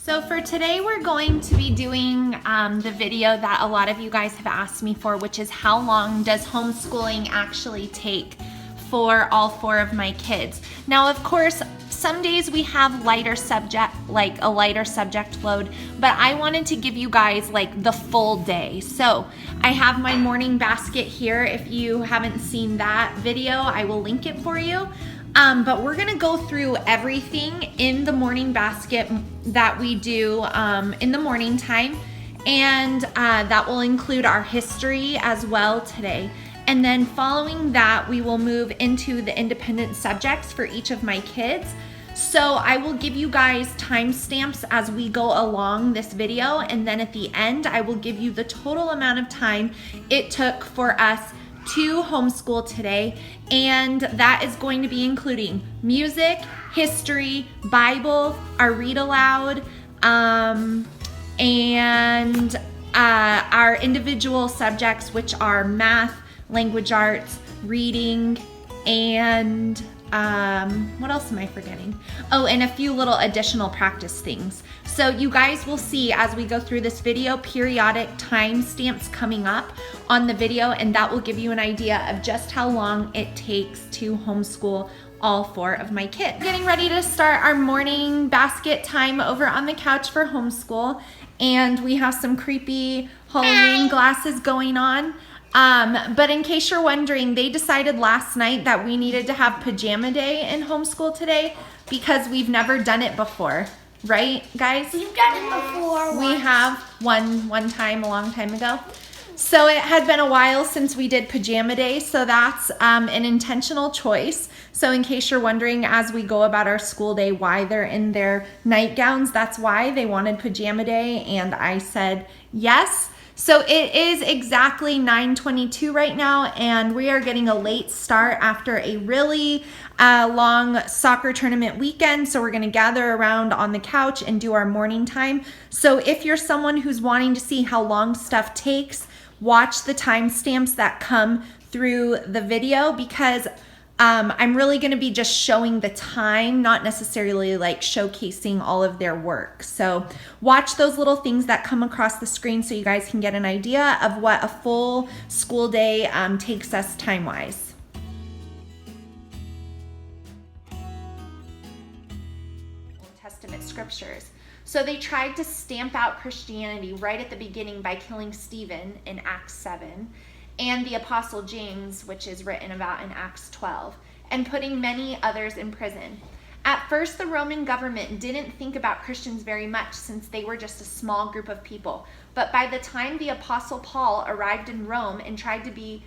So for today, we're going to be doing the video that a lot of you guys have asked me for, which is how long does homeschooling actually take for all 4 of my kids? Now, of course, some days we have lighter subject, like a lighter subject load, but I wanted to give you guys like the full day. So I have my morning basket here. If you haven't seen that video, I will link it for you. But we're gonna go through everything in the morning basket that we do in the morning time, and that will include our history as well today. And then following that, we will move into the independent subjects for each of my kids. So I will give you guys timestamps as we go along this video, and then at the end, I will give you the total amount of time it took for us to homeschool today, and that is going to be including music, history, Bible, our read aloud, and our individual subjects, which are math, language arts, reading, and what else am I forgetting? Oh, and a few little additional practice things. So you guys will see as we go through this video periodic timestamps coming up on the video, and that will give you an idea of just how long it takes to homeschool all 4 of my kids. Getting ready to start our morning basket time over on the couch for homeschool, and we have some creepy Halloween glasses going on. But in case you're wondering, they decided last night that we needed to have pajama day in homeschool today because we've never done it before. Right, guys? We've done it before. We have one time a long time ago. So it had been a while since we did pajama day, so that's an intentional choice. So in case you're wondering as we go about our school day why they're in their nightgowns, that's why they wanted pajama day, and I said yes. So it is exactly 9:22 right now, and we are getting a late start after a really long soccer tournament weekend. So we're gonna gather around on the couch and do our morning time. So if you're someone who's wanting to see how long stuff takes, watch the timestamps that come through the video, because I'm really gonna be just showing the time, not necessarily like showcasing all of their work. So watch those little things that come across the screen so you guys can get an idea of what a full school day takes us time-wise. Old Testament scriptures. So they tried to stamp out Christianity right at the beginning by killing Stephen in Acts 7. And the Apostle James, which is written about in Acts 12, and putting many others in prison. At first, the Roman government didn't think about Christians very much since they were just a small group of people. But by the time the Apostle Paul arrived in Rome and tried to be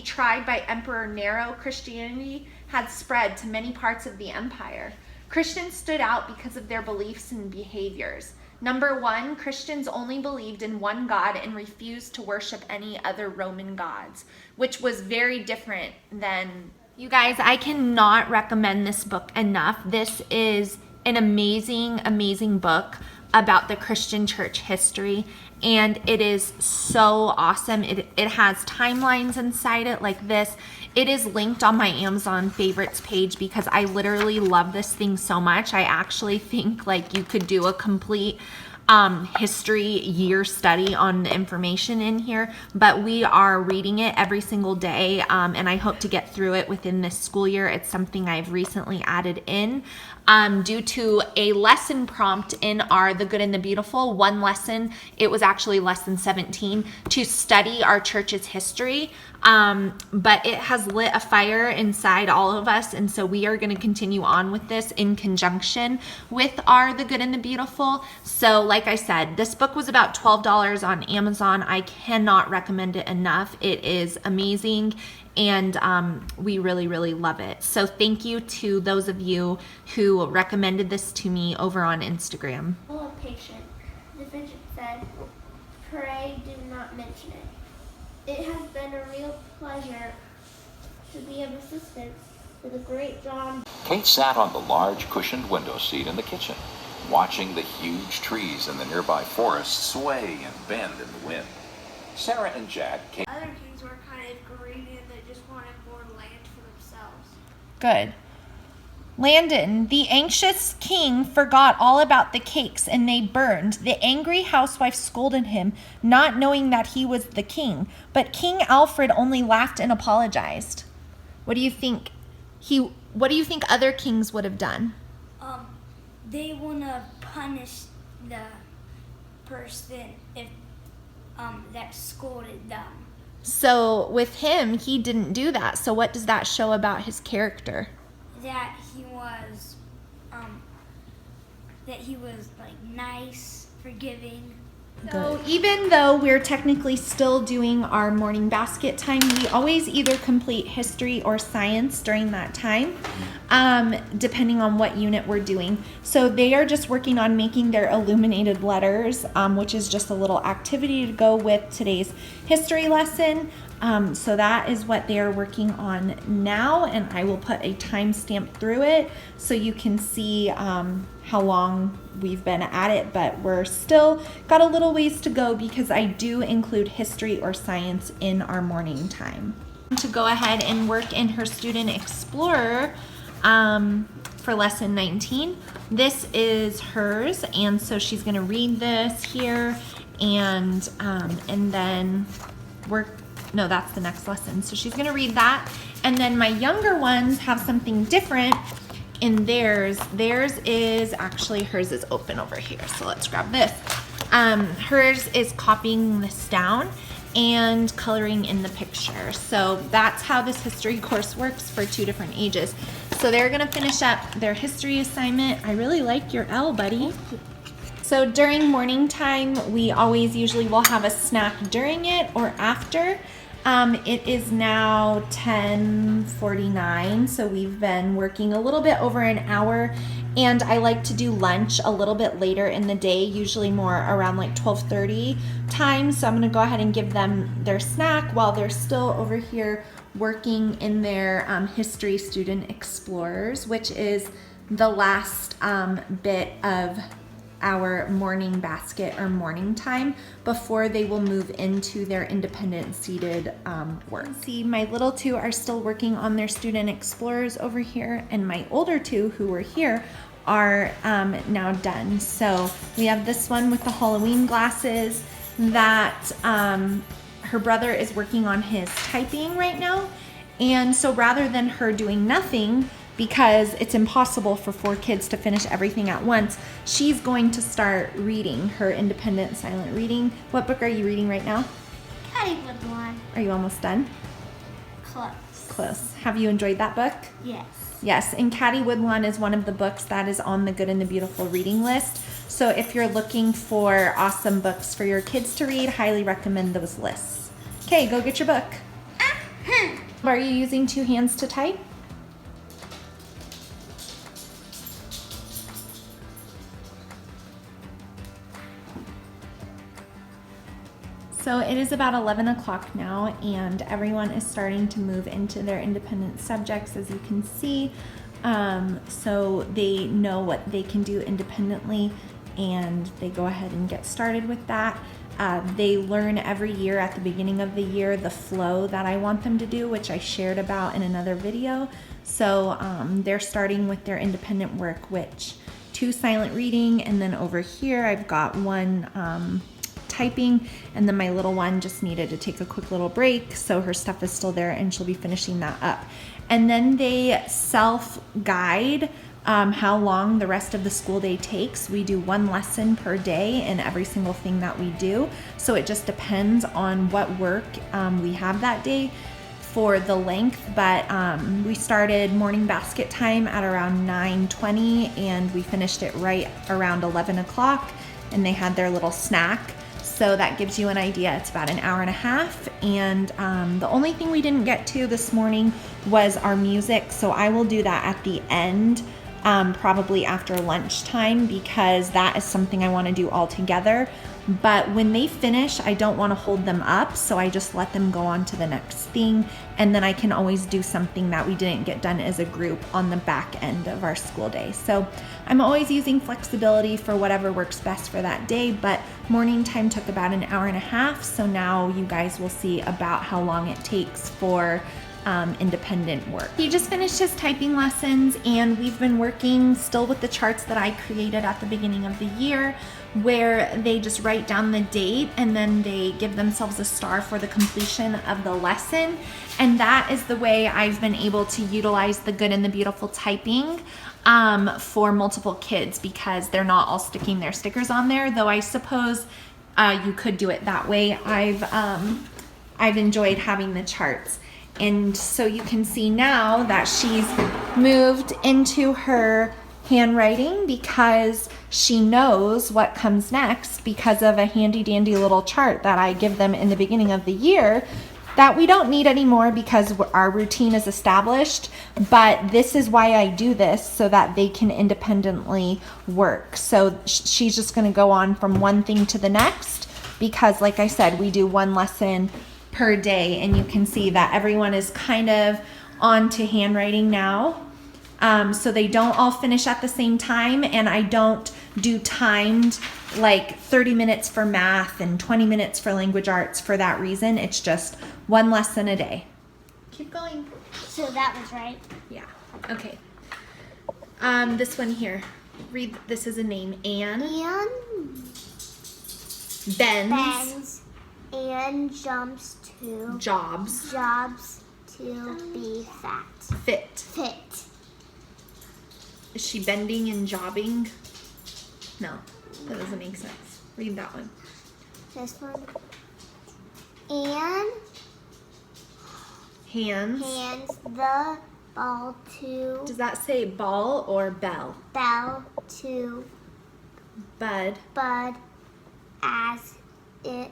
tried by Emperor Nero, Christianity had spread to many parts of the empire. Christians stood out because of their beliefs and behaviors. Number 1, Christians only believed in one God and refused to worship any other Roman gods, which was very different than... You guys, I cannot recommend this book enough. This is an amazing, amazing book about the Christian church history, and it is so awesome. It has timelines inside it like this. It is linked on my Amazon favorites page because I literally love this thing so much. I actually think like you could do a complete history year study on the information in here, but we are reading it every single day, and I hope to get through it within this school year. It's something I've recently added in due to a lesson prompt in our The Good and the Beautiful. One lesson, it was actually lesson 17, to study our church's history, but it has lit a fire inside all of us, and so we are going to continue on with this in conjunction with our The Good and the Beautiful. So like I said, this book was about $12 on Amazon. I cannot recommend it enough. It is amazing, and we really, really love it. So thank you to those of you who recommended this to me over on Instagram. Full of patience. The bishop said, "Pray do not mention it. It has been a real pleasure to be of assistance to the great John." Kate sat on the large cushioned window seat in the kitchen, watching the huge trees in the nearby forest sway and bend in the wind. Sarah and Jack came. Other kids were kind of greedy and they just wanted more land for themselves. Good. Landon, the anxious king forgot all about the cakes and they burned. The angry housewife scolded him, not knowing that he was the king. But King Alfred only laughed and apologized. What do you think other kings would have done? They wanna punish the person if that scolded them. So with him, he didn't do that. So what does that show about his character? That he was like nice, forgiving. So even though we're technically still doing our morning basket time, we always either complete history or science during that time, depending on what unit we're doing. So they are just working on making their illuminated letters, which is just a little activity to go with today's history lesson. So that is what they are working on now, and I will put a timestamp through it so you can see how long we've been at it, but we're still got a little ways to go because I do include history or science in our morning time. To go ahead and work in her Student Explorer for lesson 19. This is hers, and so she's gonna read this here and then no, that's the next lesson. So she's gonna read that. And then my younger ones have something different in theirs. Theirs is hers is open over here. So let's grab this. Hers is copying this down and coloring in the picture. So that's how this history course works for 2 different ages. So they're gonna finish up their history assignment. I really like your L, buddy. So during morning time, we always usually will have a snack during it or after. It is now 10:49, so we've been working a little bit over an hour, and I like to do lunch a little bit later in the day, usually more around like 12:30 time. So I'm gonna go ahead and give them their snack while they're still over here working in their History Student Explorers, which is the last bit of our morning basket or morning time before they will move into their independent seated work. See, my little 2 are still working on their Student Explorers over here, and my older 2 who were here are now done. So we have this one with the Halloween glasses that her brother is working on his typing right now. And so rather than her doing nothing, because it's impossible for 4 kids to finish everything at once, she's going to start reading her independent silent reading. What book are you reading right now? Caddy Woodlawn. Are you almost done? Close. Close. Have you enjoyed that book? Yes. Yes, and Caddy Woodlawn is one of the books that is on the Good and the Beautiful reading list. So if you're looking for awesome books for your kids to read, highly recommend those lists. Okay, go get your book. Are you using 2 hands to type? So it is about 11 o'clock now, and everyone is starting to move into their independent subjects, as you can see. So they know what they can do independently, and they go ahead and get started with that. They learn every year at the beginning of the year the flow that I want them to do, which I shared about in another video. So they're starting with their independent work, which 2 silent reading, and then over here I've got 1 typing, and then my little one just needed to take a quick little break, so her stuff is still there and she'll be finishing that up. And then they self-guide how long the rest of the school day takes. We do 1 lesson per day in every single thing that we do, so it just depends on what work we have that day for the length. But we started morning basket time at around 9:20, and we finished it right around 11 o'clock, and they had their little snack. So that gives you an idea. It's about an hour and a half. And the only thing we didn't get to this morning was our music. So I will do that at the end, probably after lunchtime, because that is something I want to do all together. But when they finish, I don't want to hold them up. So I just let them go on to the next thing. And then I can always do something that we didn't get done as a group on the back end of our school day. So I'm always using flexibility for whatever works best for that day. But morning time took about an hour and a half. So now you guys will see about how long it takes for independent work. He just finished his typing lessons, and we've been working still with the charts that I created at the beginning of the year, where they just write down the date and then they give themselves a star for the completion of the lesson. And that is the way I've been able to utilize the Good and the Beautiful typing for multiple kids, because they're not all sticking their stickers on there, though I suppose you could do it that way. I've enjoyed having the charts. And so you can see now that she's moved into her handwriting because she knows what comes next because of a handy dandy little chart that I give them in the beginning of the year that we don't need anymore because our routine is established. But this is why I do this, so that they can independently work. So she's just going to go on from one thing to the next, because like I said, we do one lesson per day, and you can see that everyone is kind of on to handwriting now. So they don't all finish at the same time, and I don't do timed like 30 minutes for math and 20 minutes for language arts for that reason. It's just one lesson a day. Keep going. So that was right. Yeah. Okay. This one here. Read. This is a name. Anne. Bends. And jumps to Jobs. to be fat. Fit. Is she bending and jobbing? No, that doesn't make sense. Read that one. This one. And Hands. hands the ball to Does that say ball or bell? Bell to Bud. Bud as it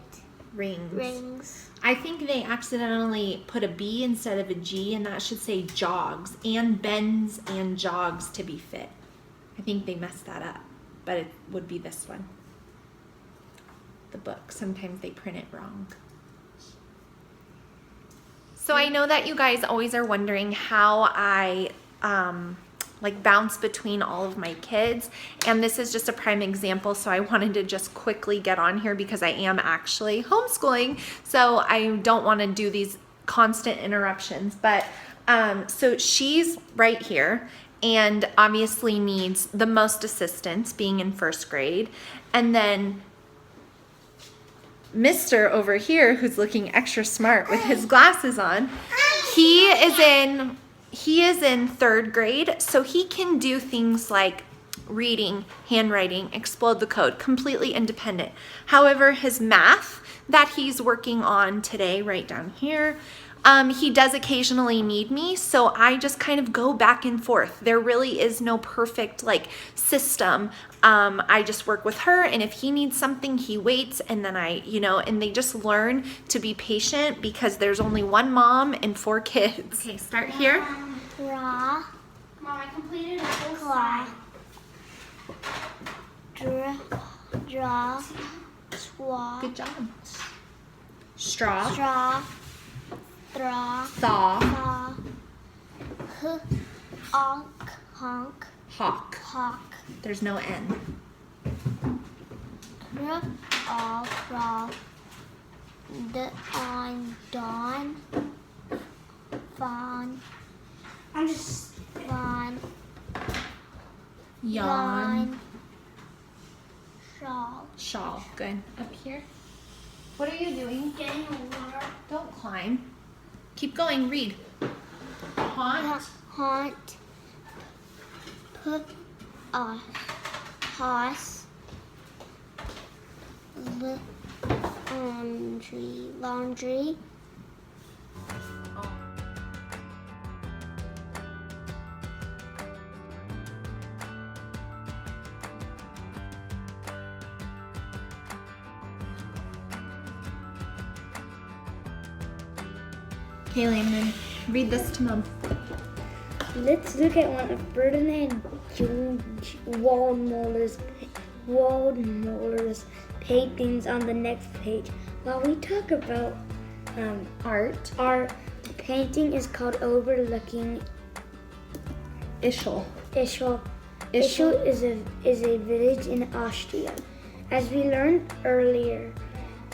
Rings. rings. I think they accidentally put a B instead of a G, and that should say jogs. And bends and jogs to be fit. I think they messed that up, but it would be this one. The book. Sometimes they print it wrong. So I know that you guys always are wondering how I like bounce between all of my kids, and this is just a prime example, so I wanted to just quickly get on here because I am actually homeschooling, so I don't want to do these constant interruptions. But so she's right here and obviously needs the most assistance, being in first grade, and then Mr. over here, who's looking extra smart with his glasses on, he is in third grade, so he can do things like reading, handwriting, explode the code, completely independent. However, his math that he's working on today, right down here, he does occasionally need me, so I just kind of go back and forth. There really is no perfect like system. I just work with her, and if he needs something, he waits, and then and they just learn to be patient because there's only one mom and 4 kids. Okay, start here. Draw. Mom, I completed a whole Claw. slide. Draw. Swab. Good job. Straw. Straw. Draw. Thaw. Saw. Honk. Honk. Hawk. Hawk. There's no N. Raw. On. Dawn. Fawn. I'm just Fawn. Yawn. Shawl. Shawl. Good. Up here. What are you doing? getting a water. Don't climb. Keep going. Read. Haunt. Haunt. Put a house. Laundry. Okay, Landon. Read this to Mom. Let's look at one of Ferdinand Waldmoller's paintings on the next page. While we talk about art, the painting is called Overlooking Ischl. Ischl. Ischl is a village in Austria. As we learned earlier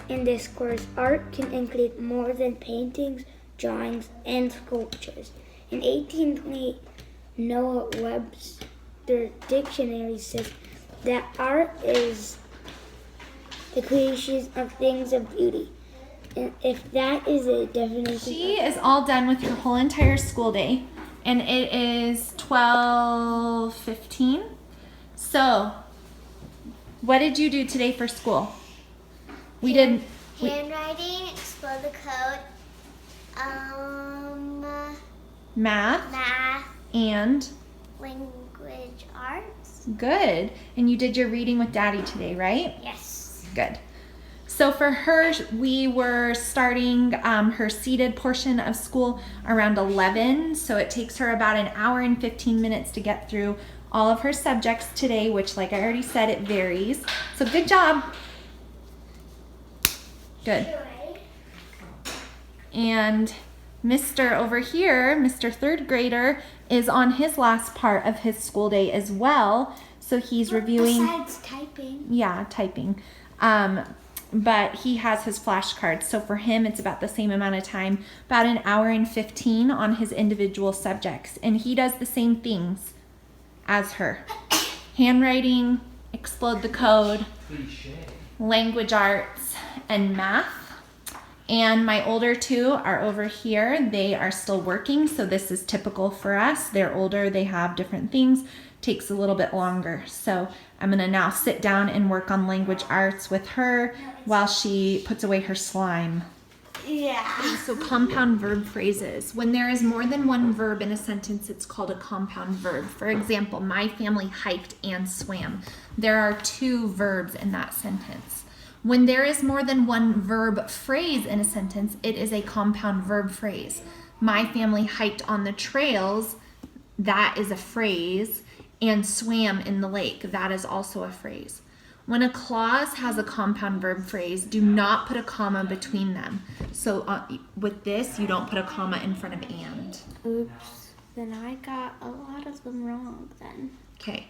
in this course, art can include more than paintings, drawings, and sculptures. In 1828, Noah Webster Dictionary says that art is the creation of things of beauty. And if that is a definition, She is all done with her whole entire school day, and it is 12:15. So, what did you do today for school? Handwriting, explore the code, Math math, and language arts. good. And you did your reading with Daddy today, right? Yes. Good. So for her, we were starting her seated portion of school around 11. So it takes her about an hour and 15 minutes to get through all of her subjects today, which, like I already said, it varies. So good job. Good. And Mr. over here, Mr. third grader, is on his last part of his school day as well. So he's reviewing. Besides typing. Yeah, typing. But he has his flashcards. So for him, it's about the same amount of time, about an hour and 15 on his individual subjects. And he does the same things as her. Handwriting, explode the code, language arts, and math. And my older two are over here. They are still working, so this is typical for us. They're older, they have different things. Takes a little bit longer. So I'm gonna now sit down and work on language arts with her while she puts away her slime. Yeah. So compound verb phrases. When there is more than one verb in a sentence, it's called a compound verb. For example, my family hiked and swam. There are two verbs in that sentence. When there is more than one verb phrase in a sentence, it is a compound verb phrase. My family hiked on the trails, that is a phrase, and swam in the lake, that is also a phrase. When a clause has a compound verb phrase, do not put a comma between them. So with this, you don't put a comma in front of and. Oops. Then I got a lot of them wrong then. Okay.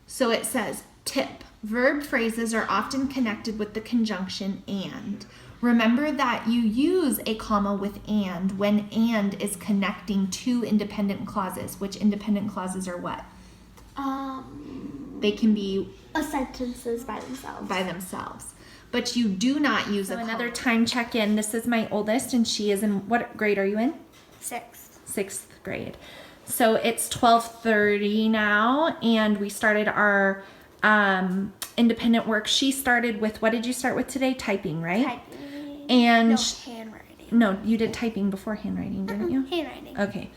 So it says, tip. Verb phrases are often connected with the conjunction and. Remember that you use a comma with and when and is connecting two independent clauses. Which independent clauses are what? They can be Sentences by themselves. But you do not use a another time check in. This is my oldest, and she is in, what grade are you in? Sixth grade. So it's 12:30 now, and we started our independent work. She started with, what did you start with today? Typing, right? Typing. And No, handwriting. no, you did typing before handwriting, didn't you? Handwriting. Okay.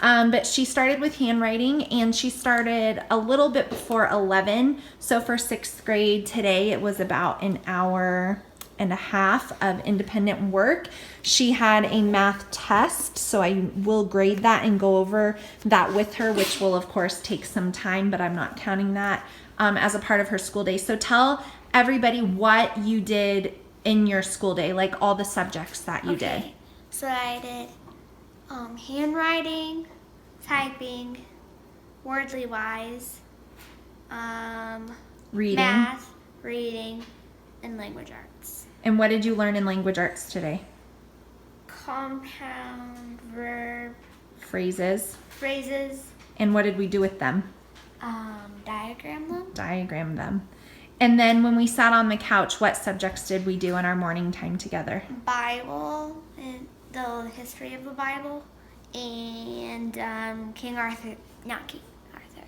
But she started with handwriting, and she started a little bit before 11. So for sixth grade today, it was about an hour and a half of independent work. She had a math test, so I will grade that and go over that with her, which will of course take some time, but I'm not counting that as a part of her school day. So tell everybody what you did in your school day, like all the subjects that you did. So I did handwriting, typing, wordly wise, Reading. math, reading, and language arts. And what did you learn in language arts today? Compound verb Phrases. phrases, And what did we do with them? diagram them. Diagram them. And then when we sat on the couch, what subjects did we do in our morning time together? Bible and the history of the Bible, and King Arthur, not King Arthur,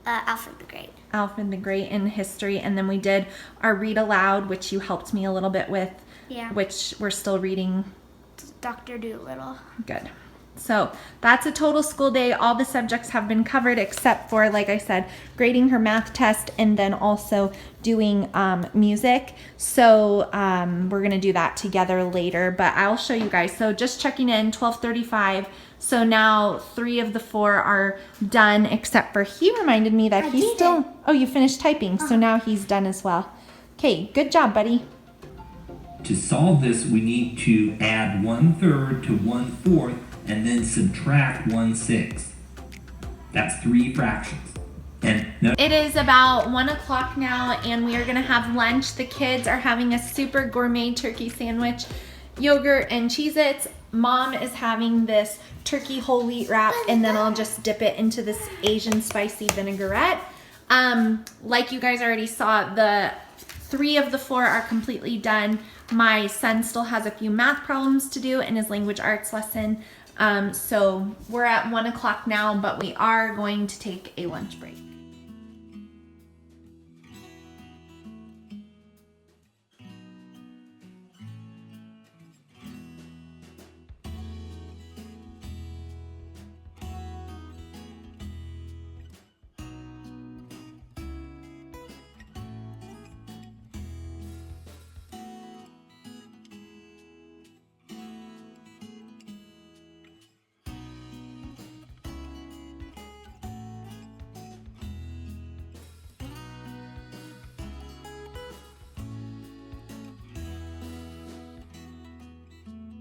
Alfred the Great. Alfred the Great in history. And then we did our read aloud, which you helped me a little bit with, Yeah. which we're still reading. Dr. Dolittle. Good. So that's a total school day. All the subjects have been covered except for, like I said, grading her math test and then also doing music. So we're going to do that together later, but I'll show you guys. So just checking in, 12:35. So now 3 of the 4 are done except for he reminded me that he's still... Oh, you finished typing. So now he's done as well. Okay, good job, buddy. To solve this, we need to add 1/3 to 1/4 and then subtract 1/6. That's 3 fractions. And no, It is about 1 o'clock now, and we are gonna have lunch. The kids are having a super gourmet turkey sandwich, yogurt and Cheez-Its, Mom is having this turkey whole wheat wrap, and then I'll just dip it into this Asian spicy vinaigrette. Like you guys already saw, the 3 of the 4 are completely done. My son still has a few math problems to do in his language arts lesson. So we're at 1 o'clock now, but we are going to take a lunch break.